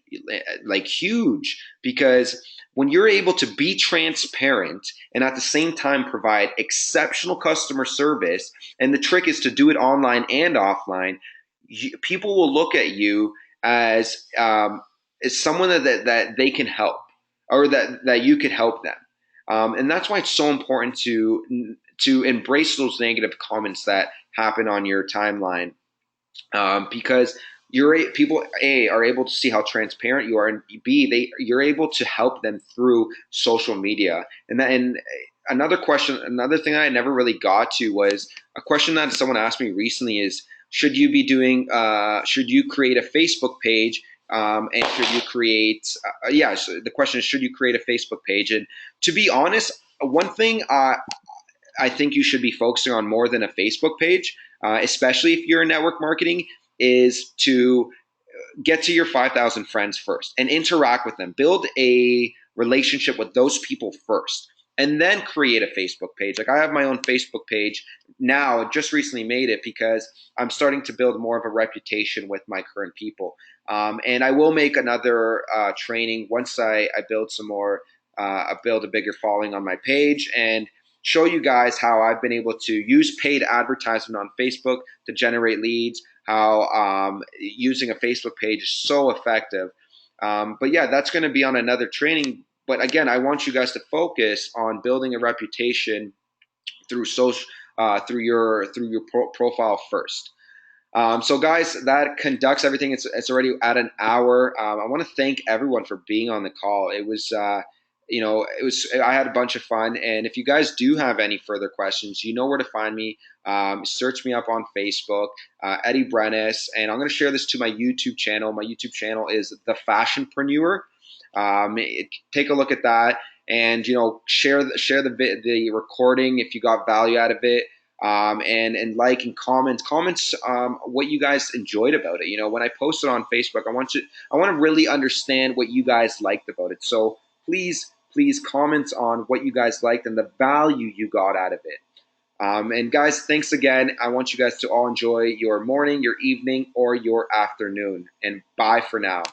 like huge, because when you're able to be transparent and at the same time provide exceptional customer service, and the trick is to do it online and offline, people will look at you as someone that they can help, or that you could help them. And that's why it's so important to embrace those negative comments that happen on your timeline, because people are able to see how transparent you are, and you're able to help them through social media. And another thing that I never really got to was a question that someone asked me recently is, should you create a Facebook page, and should you create so the question is, should you create a Facebook page? And to be honest, one thing I think you should be focusing on more than a Facebook page, especially if you're in network marketing, is to get to your 5,000 friends first and interact with them. Build a relationship with those people first, and then create a Facebook page. Like I have my own Facebook page now. I just recently made it because I'm starting to build more of a reputation with my current people. And I will make another training once I build some more, I build a bigger following on my page, and show you guys how I've been able to use paid advertisement on Facebook to generate leads, how using a Facebook page is so effective. But yeah, that's going to be on another training. But again, I want you guys to focus on building a reputation through social, through your profile first. So, guys, that conducts everything. It's already at an hour. I want to thank everyone for being on the call. It was, it was. I had a bunch of fun. And if you guys do have any further questions, you know where to find me. Search me up on Facebook, Eddie Brenes, and I'm going to share this to my YouTube channel. My YouTube channel is The Fashionpreneur. Take a look at that, and share the recording if you got value out of it. And like and comments what you guys enjoyed about it. When I post it on Facebook, I want to really understand what you guys liked about it. So please comment on what you guys liked and the value you got out of it. And guys, thanks again. I want you guys to all enjoy your morning, your evening, or your afternoon. And bye for now.